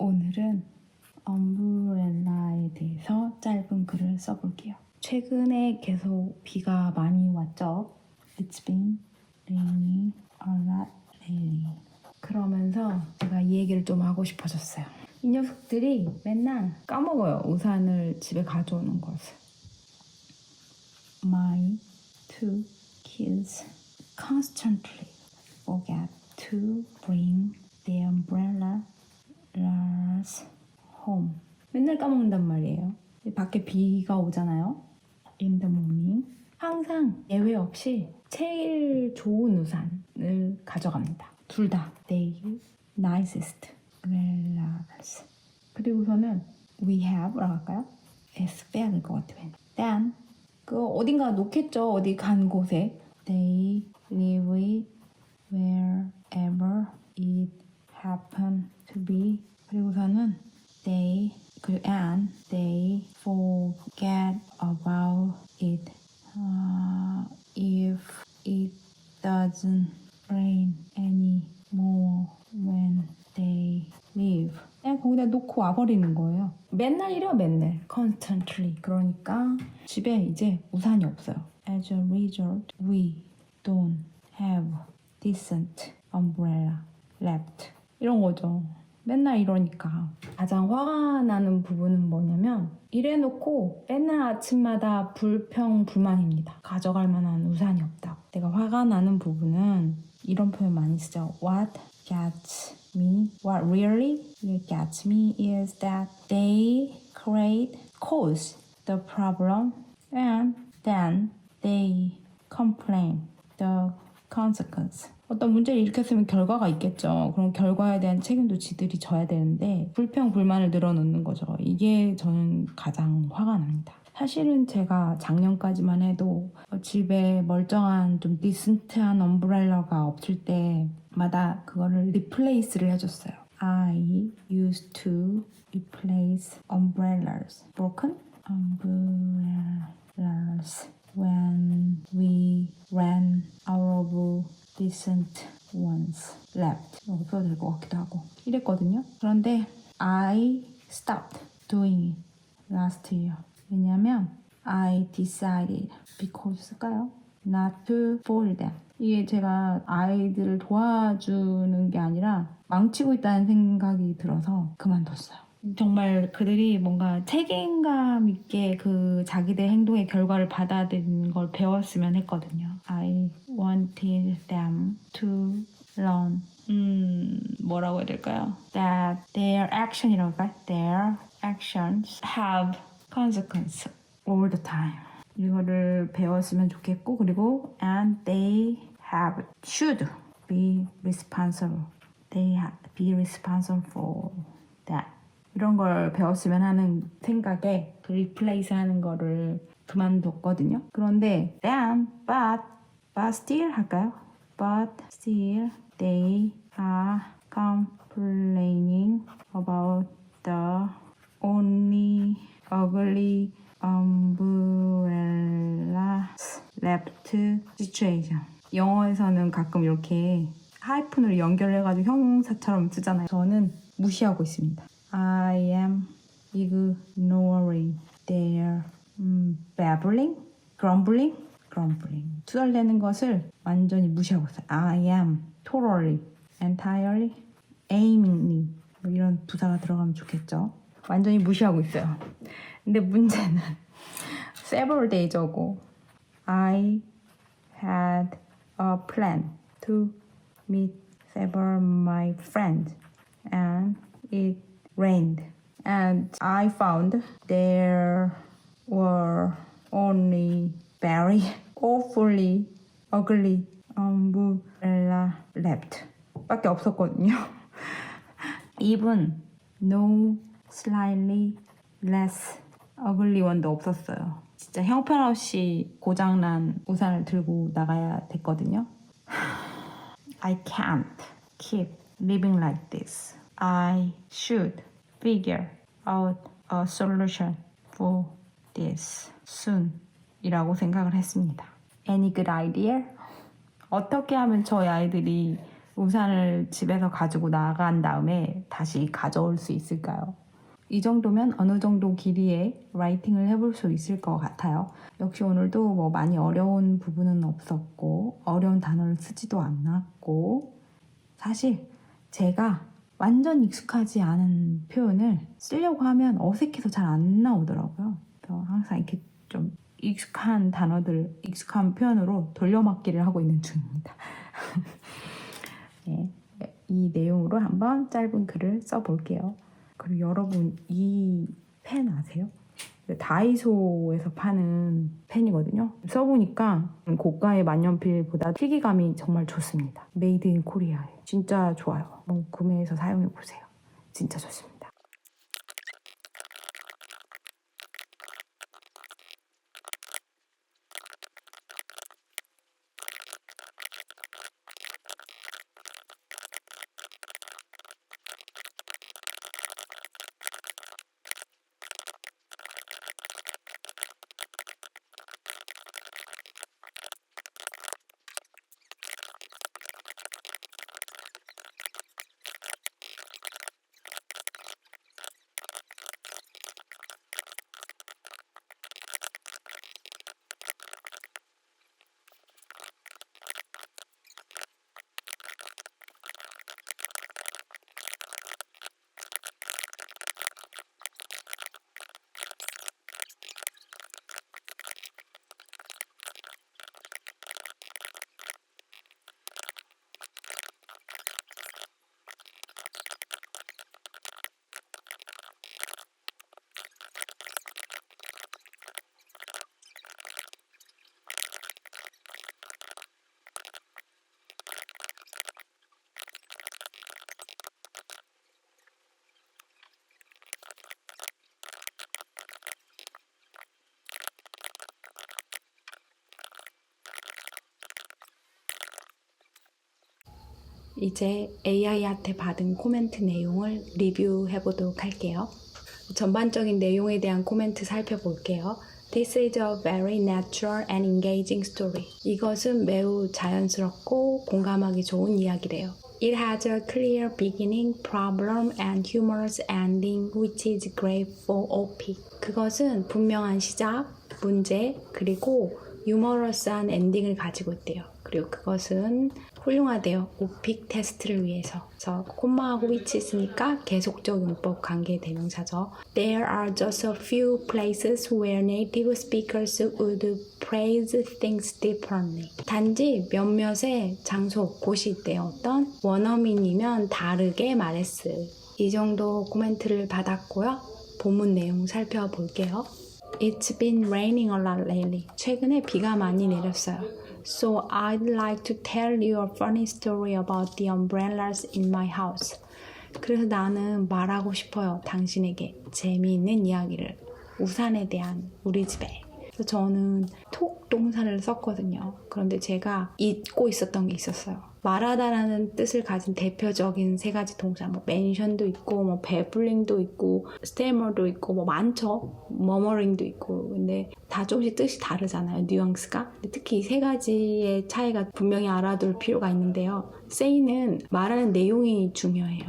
오늘은 엄브렐라에 대해서 짧은 글을 써볼게요. 최근에 계속 비가 많이 왔죠. It's been raining a lot lately. 그러면서 제가 이 얘기를 좀 하고 싶어졌어요. 이 녀석들이 맨날 까먹어요. 우산을 집에 가져오는 것을. My two kids constantly forget to bring their umbrellas home. 맨날 까먹는단 말이에요. 밖에 비가 오잖아요. In the morning. 항상 예외 없이 제일 좋은 우산을 가져갑니다. 둘 다. They nicest umbrellas. 그리고서는 we have라고 할까요? S 빼야 될 것 같아요. Then 그거 어딘가 놓겠죠. 어디 간 곳에. They leave it wherever it happen to be. 그리고서는 and they forget about it if it doesn't rain anymore when they leave. 그냥 거기다 놓고 와버리는 거예요. 맨날 이래요, 맨날. Constantly. 그러니까 집에 이제 우산이 없어요. As a result, we don't have decent umbrella left. 이런 거죠. 맨날 이러니까. 가장 화가 나는 부분은 뭐냐면 이래놓고 맨날 아침마다 불평불만입니다. 가져갈 만한 우산이 없다고. 내가 화가 나는 부분은 이런 표현 많이 쓰죠. What really gets me is that they cause the problem and then they complain the consequence. 어떤 문제를 일으켰으면 결과가 있겠죠. 그럼 결과에 대한 책임도 지들이 져야 되는데 불평불만을 늘어놓는 거죠. 이게 저는 가장 화가 납니다. 사실은 제가 작년까지만 해도 집에 멀쩡한 좀 디센트한 엄브렐러가 없을 때마다 그거를 리플레이스를 해줬어요. I used to replace umbrellas, broken umbrellas when we ran out of decent ones left. 없어도 될 것 같기도 하고 이랬거든요. 그런데 I stopped doing it last year. 왜냐면 I decided because일까요? Not to fool them. 이게 제가 아이들을 도와주는 게 아니라 망치고 있다는 생각이 들어서 그만뒀어요. 정말 그들이 뭔가 책임감 있게 그 자기들 행동의 결과를 받아들이는 걸 배웠으면 했거든요. I wanted them to learn. 뭐라고 해야 될까요? That their action이라고 할까요? Their actions have consequence all the time. 이거를 배웠으면 좋겠고, 그리고 and they should be responsible. They be responsible for that. 이런 걸 배웠으면 하는 생각에 리플레이스 하는 거를 그만뒀거든요. 그런데 then, but still 할까요? But still they are complaining about the only ugly umbrellas left situation. 영어에서는 가끔 이렇게 하이픈으로 연결해가지고 형용사처럼 쓰잖아요. 저는 무시하고 있습니다. I am ignoring their grumbling. 투덜대는 것을 완전히 무시하고 있어요. I am totally, entirely, aimingly 뭐 이런 부사가 들어가면 좋겠죠. 완전히 무시하고 있어요. 근데 문제는 several days ago I had a plan to meet several my friends and it rained and I found there were only very awfully ugly umbrella left 밖에 없었거든요. Even no slightly less ugly one도 없었어요. 진짜 형편없이 고장난 우산을 들고 나가야 됐거든요. I can't keep living like this. I should figure out a solution for this soon 이라고 생각을 했습니다. Any good idea? 어떻게 하면 저희 아이들이 우산을 집에서 가지고 나간 다음에 다시 가져올 수 있을까요? 이 정도면 어느 정도 길이의 라이팅을 해볼 수 있을 것 같아요. 역시 오늘도 뭐 많이 어려운 부분은 없었고 어려운 단어를 쓰지도 않았고 사실 제가 완전 익숙하지 않은 표현을 쓰려고 하면 어색해서 잘 안 나오더라고요. 그래서 항상 이렇게 좀 익숙한 단어들, 익숙한 표현으로 돌려막기를 하고 있는 중입니다. 네, 이 내용으로 한번 짧은 글을 써볼게요. 그리고 여러분 이 펜 아세요? 다이소에서 파는 펜이거든요. 써보니까 고가의 만년필보다 필기감이 정말 좋습니다. 메이드 인 코리아예요. 진짜 좋아요. 한번 구매해서 사용해보세요. 진짜 좋습니다. 이제 AI한테 받은 코멘트 내용을 리뷰해 보도록 할게요. 전반적인 내용에 대한 코멘트 살펴볼게요. This is a very natural and engaging story. 이것은 매우 자연스럽고 공감하기 좋은 이야기래요. It has a clear beginning, problem, and humorous ending, which is great for OP. 그것은 분명한 시작, 문제, 그리고 유머러스한 엔딩을 가지고 있대요. 그리고 그것은 훌륭하대요. 오픽 테스트를 위해서. 그래서 콤마하고 which 있으니까 계속적 용법 관계 대명사죠. There are just a few places where native speakers would phrase things differently. 단지 몇몇의 장소, 곳이 있대요. 어떤 원어민이면 다르게 말했을. 이 정도 코멘트를 받았고요. 본문 내용 살펴볼게요. It's been raining a lot lately. 최근에 비가 많이 내렸어요. So I'd like to tell you a funny story about the umbrellas in my house. 그래서 나는 말하고 싶어요. 당신에게 재미있는 이야기를. 우산에 대한 우리 집에. 그래서 저는 톡 동사를 썼거든요. 그런데 제가 잊고 있었던 게 있었어요. 말하다라는 뜻을 가진 대표적인 세 가지 동사, 뭐 mention도 있고, 뭐 babbling,도 있고, stammer도 있고, 뭐 많죠. murmuring도 있고, 근데 다 조금씩 뜻이 다르잖아요. 뉘앙스가. 특히 이 세 가지의 차이가 분명히 알아둘 필요가 있는데요. say는 말하는 내용이 중요해요.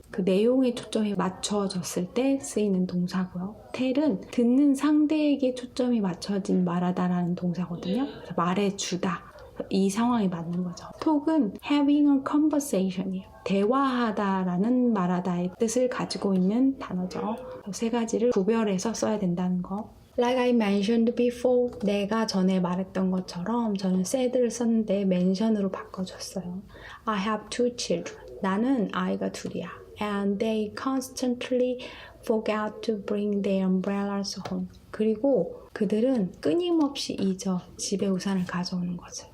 그 내용에 초점이 맞춰졌을 때 쓰이는 동사고요. tell은 듣는 상대에게 초점이 맞춰진 말하다라는 동사거든요. 그래서 말해주다. 이 상황이 맞는 거죠. 톡은 having a conversation이에요. 대화하다라는 말하다의 뜻을 가지고 있는 단어죠. 세 가지를 구별해서 써야 된다는 거. Like I mentioned before, 내가 전에 말했던 것처럼 저는 said를 썼는데 mention으로 바꿔줬어요. I have two children. 나는 아이가 둘이야. And they constantly forget to bring their umbrellas home. 그리고 그들은 끊임없이 잊어 집에 우산을 가져오는 거죠.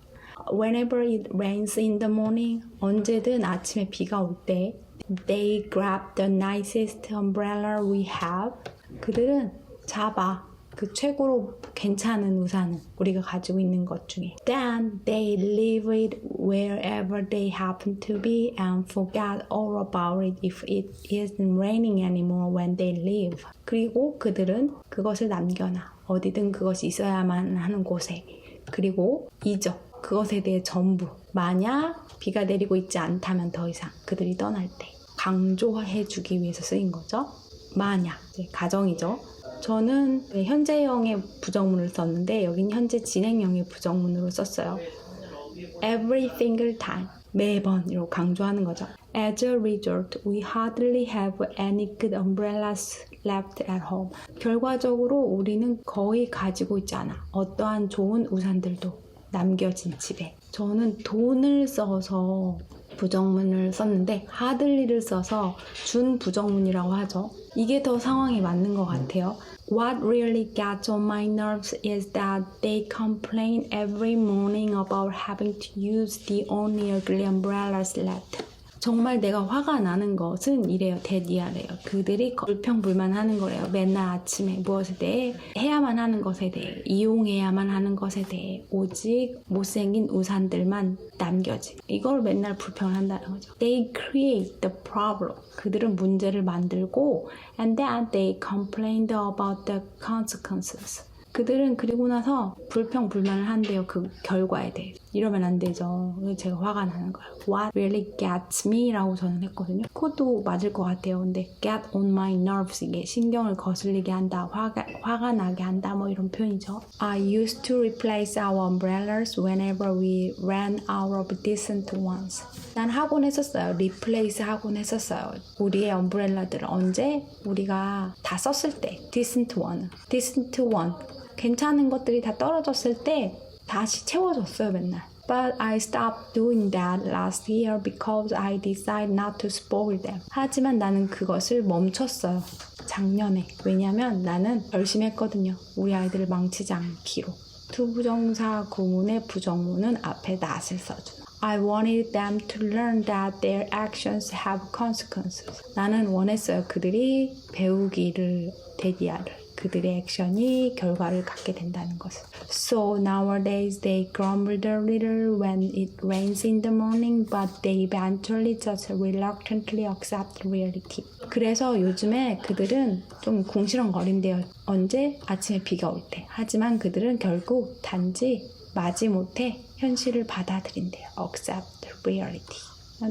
Whenever it rains in the morning, 언제든 아침에 비가 올 때, they grab the nicest umbrella we have. 그들은 잡아 그 최고로 괜찮은 우산을 우리가 가지고 있는 것 중에. Then they leave it wherever they happen to be and forget all about it if it isn't raining anymore when they leave. 그리고 그들은 그것을 남겨놔. 어디든 그것이 있어야만 하는 곳에. 그리고 잊어. 그것에 대해 전부. 만약 비가 내리고 있지 않다면 더 이상 그들이 떠날 때 강조해주기 위해서 쓰인 거죠. 만약, 이제 가정이죠. 저는 현재형의 부정문을 썼는데 여긴 현재 진행형의 부정문으로 썼어요. Every single time, 매번 이라고 강조하는 거죠. As a result, we hardly have any good umbrellas left at home. 결과적으로 우리는 거의 가지고 있지 않아. 어떠한 좋은 우산들도 남겨진 집에. 저는 돈을 써서 부정문을 썼는데 hardly를 써서 준 부정문이라고 하죠. 이게 더 상황에 맞는 것 같아요. What really gets on my nerves is that they complain every morning about having to use the only ugly umbrellas left. 정말 내가 화가 나는 것은 이래요. 대디아래요. 그들이 불평불만하는 거래요. 맨날 아침에 무엇에 대해 해야만 하는 것에 대해 이용해야만 하는 것에 대해 오직 못생긴 우산들만 남겨지. 이걸 맨날 불평한다는 거죠. They create the problem. 그들은 문제를 만들고 and then they complained about the consequences. 그들은 그리고 나서 불평불만을 한대요. 그 결과에 대해. 이러면 안 되죠. 제가 화가 나는 거예요. What really gets me? 라고 저는 했거든요. 그것도 맞을 것 같아요. 근데 get on my nerves, 이게 신경을 거슬리게 한다, 화가 나게 한다, 뭐 이런 표현이죠. I used to replace our umbrellas whenever we ran out of decent ones. 난 하곤 했었어요. replace 하곤 했었어요. 우리의 umbrel라들을 언제? 우리가 다 썼을 때. decent one. 괜찮은 것들이 다 떨어졌을 때 다시 채워줬어요, 맨날. But I stopped doing that last year because I decided not to spoil them. 하지만 나는 그것을 멈췄어요. 작년에. 왜냐면 나는 열심히 했거든요. 우리 아이들을 망치지 않기로. 투부정사 구문의 부정문은 앞에 not을 써주는. I wanted them to learn that their actions have consequences. 나는 원했어요. 그들이 배우기를, 대디아를. 그들의 액션이 결과를 갖게 된다는 것을. So nowadays they grumbled a little when it rains in the morning, but they eventually just reluctantly accept reality. 그래서 요즘에 그들은 좀 궁시렁거린대요. 언제? 아침에 비가 올 때. 하지만 그들은 결국 단지 마지못해 현실을 받아들인대요. Accept reality.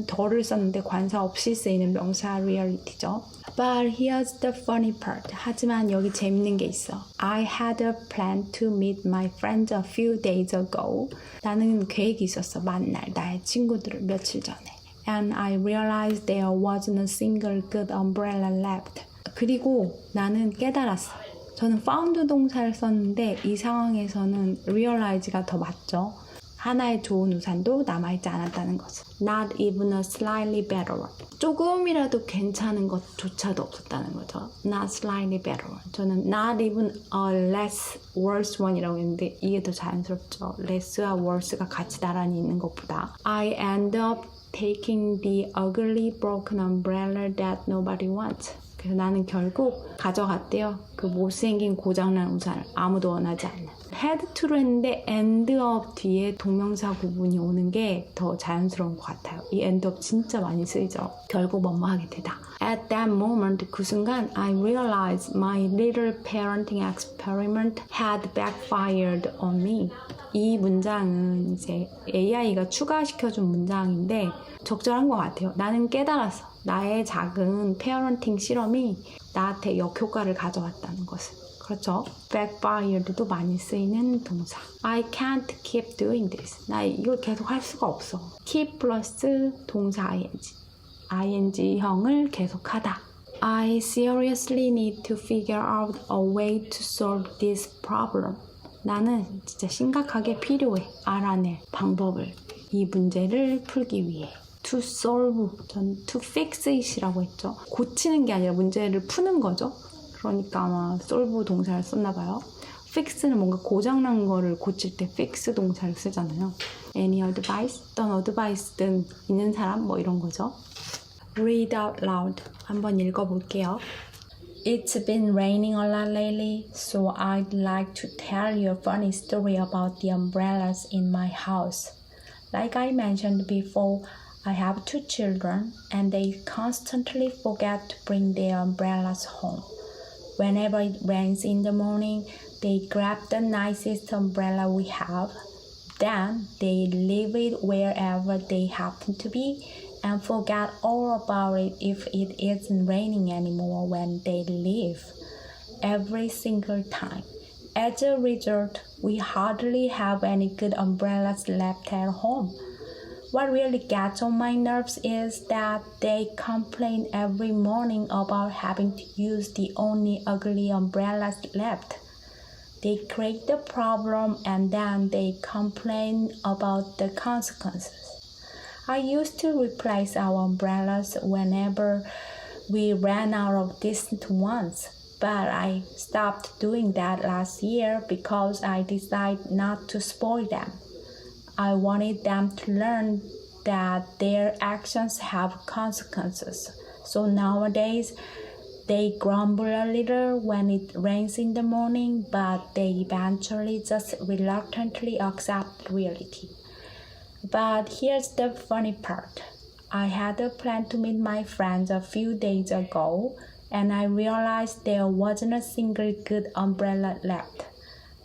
더를 썼는데 관사 없이 쓰이는 명사 reality죠. But here's the funny part. 하지만 여기 재밌는 게 있어. I had a plan to meet my friends a few days ago. 나는 계획이 있었어. 만날 나의 친구들을 며칠 전에. And I realized there wasn't a single good umbrella left. 그리고 나는 깨달았어. 저는 found 동사를 썼는데 이 상황에서는 realize가 더 맞죠. 하나의 좋은 우산도 남아있지 않았다는 것을. Not even a slightly better one. 조금이라도 괜찮은 것조차도 없었다는 거죠. Not slightly better one. 저는 not even a less worse one이라고 했는데 이게 더 자연스럽죠. less와 worse가 같이 나란히 있는 것보다. I end up taking the ugly broken umbrella that nobody wants. 그래서 나는 결국 가져갔대요. 그 못생긴 고장난 우산을 아무도 원하지 않는. had to를 했는데 end up 뒤에 동명사 구문이 오는 게 더 자연스러운 것 같아요. 이 end up 진짜 많이 쓰이죠. 결국 뭐뭐 하게 되다. At that moment, 그 순간 I realized my little parenting experiment had backfired on me. 이 문장은 이제 AI가 추가시켜준 문장인데 적절한 것 같아요. 나는 깨달았어. 나의 작은 페어런팅 실험이 나한테 역효과를 가져왔다는 것을. 그렇죠. backfired도 많이 쓰이는 동사. I can't keep doing this. 나 이걸 계속 할 수가 없어. keep 플러스 동사 ing. ing형을 계속하다. I seriously need to figure out a way to solve this problem. 나는 진짜 심각하게 필요해. 알아낼 방법을. 이 문제를 풀기 위해. to solve, 전 to fix it이라고 했죠. 고치는 게 아니라 문제를 푸는 거죠. 그러니까 아마 solve 동사를 썼나 봐요. fix는 뭔가 고장난 거를 고칠 때 fix 동사를 쓰잖아요. Any advice? 어떤 advice든 있는 사람? 뭐 이런 거죠. Read out loud. 한번 읽어볼게요. It's been raining a lot lately, so I'd like to tell you a funny story about the umbrellas in my house. Like I mentioned before, I have 2 children, and they constantly forget to bring their umbrellas home. Whenever it rains in the morning, they grab the nicest umbrella we have, Then they leave it wherever they happen to be and forget all about it if it isn't raining anymore when they leave. Every single time. As a result, we hardly have any good umbrellas left at home. What really gets on my nerves is that they complain every morning about having to use the only ugly umbrellas left. They create the problem and then they complain about the consequences. I used to replace our umbrellas whenever we ran out of decent ones, but I stopped doing that last year because I decided not to spoil them. I wanted them to learn that their actions have consequences. So nowadays, they grumble a little when it rains in the morning, but they eventually just reluctantly accept reality. But here's the funny part. I had a plan to meet my friends a few days ago, and I realized there wasn't a single good umbrella left,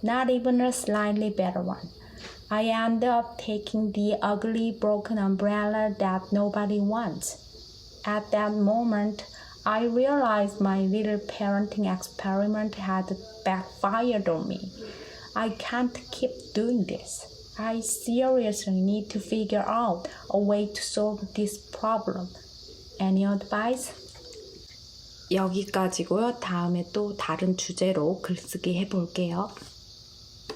not even a slightly better one. I ended up taking the ugly broken umbrella that nobody wants. At that moment, I realized my little parenting experiment had backfired on me. I can't keep doing this. I seriously need to figure out a way to solve this problem. Any advice? 여기까지고요. 다음에 또 다른 주제로 글쓰기 해볼게요.